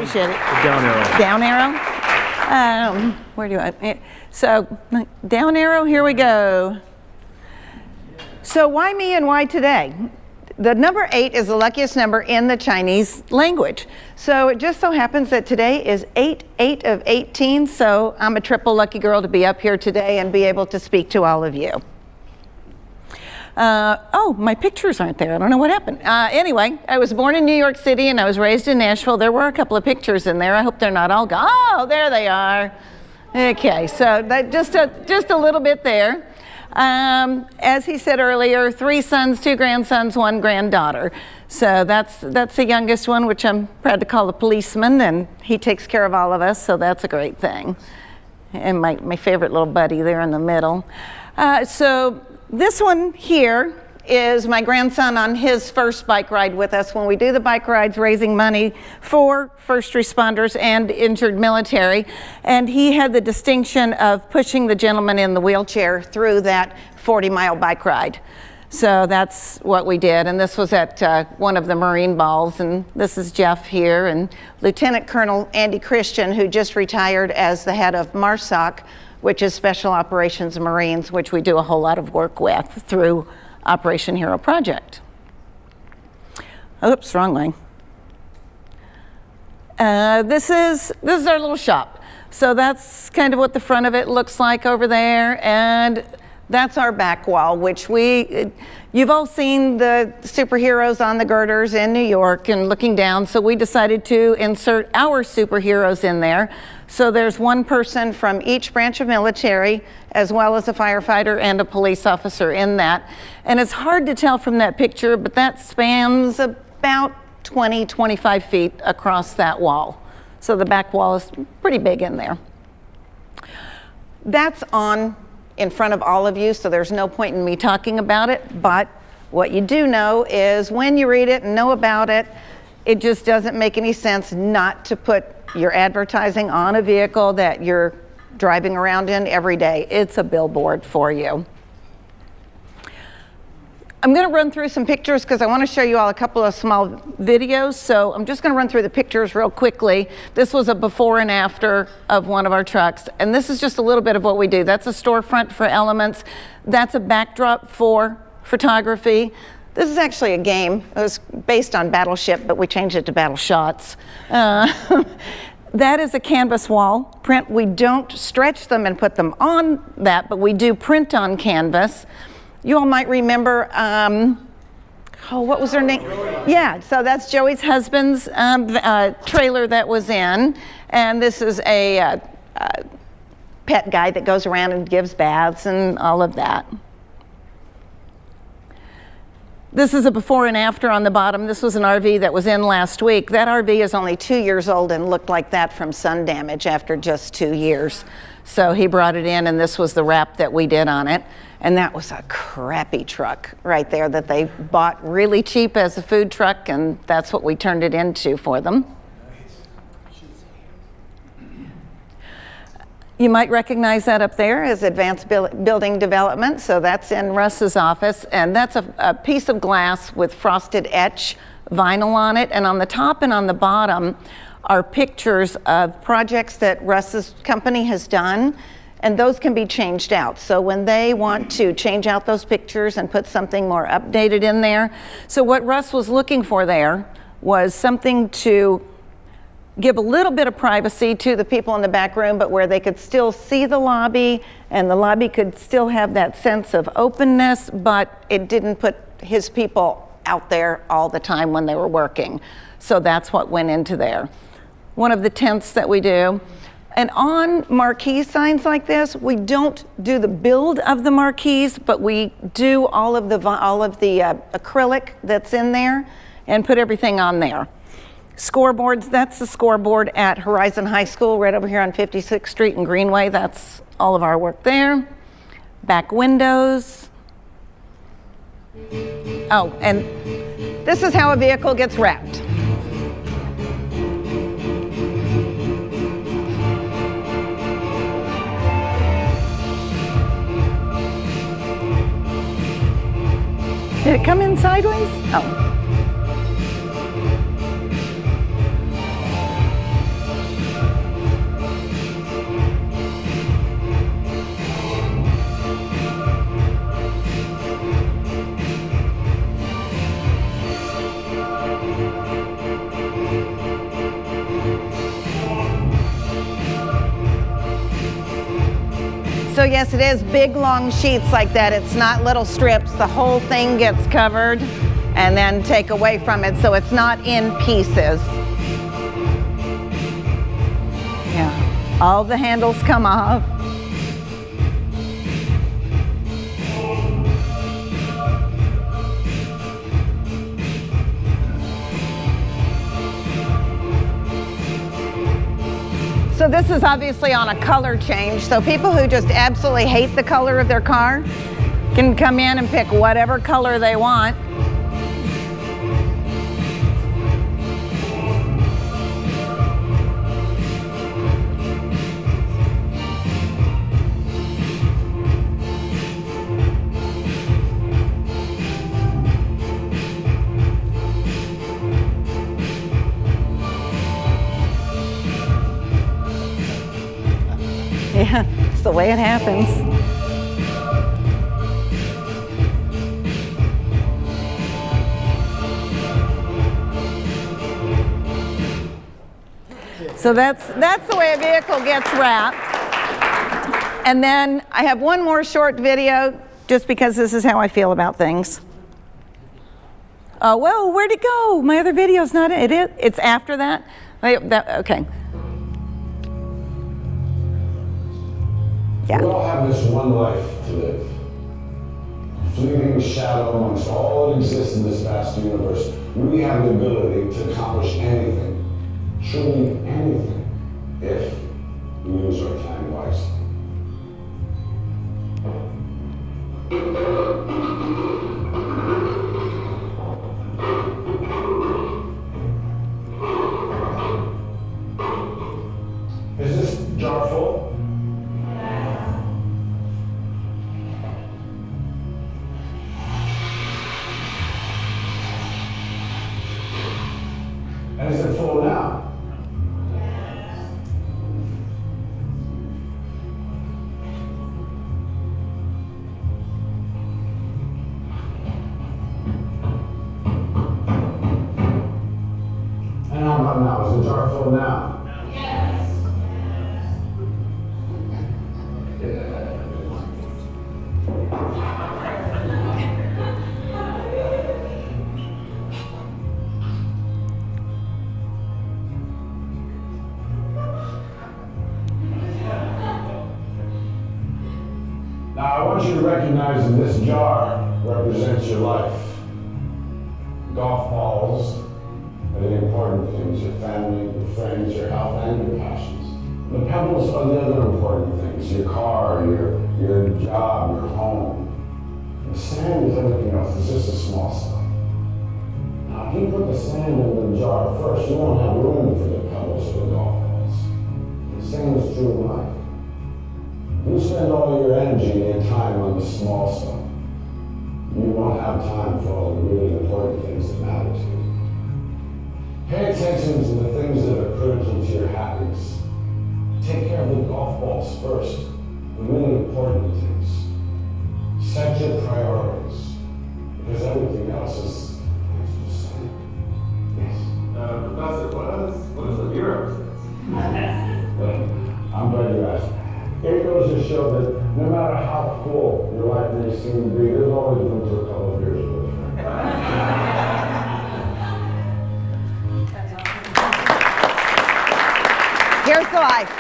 appreciate it. Down arrow. Down arrow? Where do I? So, down arrow, here we go. So why me and why today? The number 8 is the luckiest number in the Chinese language. So it just so happens that today is 8 of 18, so I'm a triple lucky girl to be up here today and be able to speak to all of you. Oh, my pictures aren't there. I don't know what happened. Anyway, I was born in New York City and I was raised in Nashville. There were a couple of pictures in there. I hope they're not all gone. Oh, there they are. Okay, so that just a little bit there. As he said earlier, 3 sons, 2 grandsons, 1 granddaughter. So that's the youngest one, which I'm proud to call a policeman, and he takes care of all of us, so that's a great thing. And my favorite little buddy there in the middle. So this one here is my grandson on his first bike ride with us. When we do the bike rides, raising money for first responders and injured military. And he had the distinction of pushing the gentleman in the wheelchair through that 40-mile bike ride. So that's what we did. And this was at one of the Marine balls. And this is Jeff here. And Lieutenant Colonel Andy Christian, who just retired as the head of MARSOC, which is Special Operations Marines, which we do a whole lot of work with through Operation Hero Project. Oops, wrong way. This is our little shop. So that's kind of what the front of it looks like over there, and that's our back wall, which you've all seen the superheroes on the girders in New York and looking down, so we decided to insert our superheroes in there. So there's one person from each branch of military, as well as a firefighter and a police officer in that. And it's hard to tell from that picture, but that spans about 20, 25 feet across that wall. So the back wall is pretty big in there. That's on in front of all of you, so there's no point in me talking about it, but what you do know is when you read it and know about it, it just doesn't make any sense not to put your advertising on a vehicle that you're driving around in every day. It's a billboard for you. I'm going to run through some pictures because I want to show you all a couple of small videos. So I'm just going to run through the pictures real quickly. This was a before and after of one of our trucks. And this is just a little bit of what we do. That's a storefront for Elements. That's a backdrop for photography. This is actually a game. It was based on Battleship, but we changed it to Battle Shots. That is a canvas wall print. We don't stretch them and put them on that, but we do print on canvas. You all might remember, what was her name? Yeah, so that's Joey's husband's trailer that was in. And this is a pet guy that goes around and gives baths and all of that. This is a before and after on the bottom. This was an RV that was in last week. That RV is only 2 years old and looked like that from sun damage after just 2 years. So he brought it in, and this was the wrap that we did on it. And that was a crappy truck right there that they bought really cheap as a food truck, and that's what we turned it into for them. You might recognize that up there as Advanced Building Development. So that's in Russ's office, and that's a piece of glass with frosted etch vinyl on it. And on the top and on the bottom are pictures of projects that Russ's company has done, and those can be changed out. So when they want to change out those pictures and put something more updated in there. So what Russ was looking for there was something to give a little bit of privacy to the people in the back room, but where they could still see the lobby, and the lobby could still have that sense of openness, but it didn't put his people out there all the time when they were working. So that's what went into there. One of the tents that we do. And on marquee signs like this, we don't do the build of the marquees, but we do all of the acrylic that's in there and put everything on there. Scoreboards, that's the scoreboard at Horizon High School right over here on 56th Street and Greenway. That's all of our work there. Back windows. Oh, and this is how a vehicle gets wrapped. Did it come in sideways? Oh. So yes, it is big long sheets like that. It's not little strips. The whole thing gets covered and then take away from it, so it's not in pieces. Yeah, all the handles come off. So this is obviously on a color change, so people who just absolutely hate the color of their car can come in and pick whatever color they want. Yeah, it's the way it happens. So that's the way a vehicle gets wrapped. And then I have one more short video, just because this is how I feel about things. Well, where'd it go? My other video's not in it. It's after that? Okay. Yeah. We all have this one life to live. A fleeting shadow amongst all that exists in this vast universe. We have the ability to accomplish anything, truly anything, if we use our time wisely. Is this jar full? And is it full now? And how about now? Is the jar full now? Now, I want you to recognize that this jar represents your life. Golf balls are the important things, your family, your friends, your health, and your passions. The pebbles are the other important things, your car, your job, your home. The sand is everything else, it's just the small stuff. Now, if you put the sand in the jar first, you won't have room for the pebbles or the golf balls. The same is true of life. You spend all your energy and your time on the small stuff. You won't have time for all the really important things that matter to you. Pay attention to the things that are critical to your happiness. Take care of the golf balls first, the really important things. Set your priorities, because everything else is the same. Yes? Professor, what is the mirror? Well, I'm glad you asked. It goes to show that no matter how full your life may seem to be, there's always room for a couple of beers with a friend. Here's the life.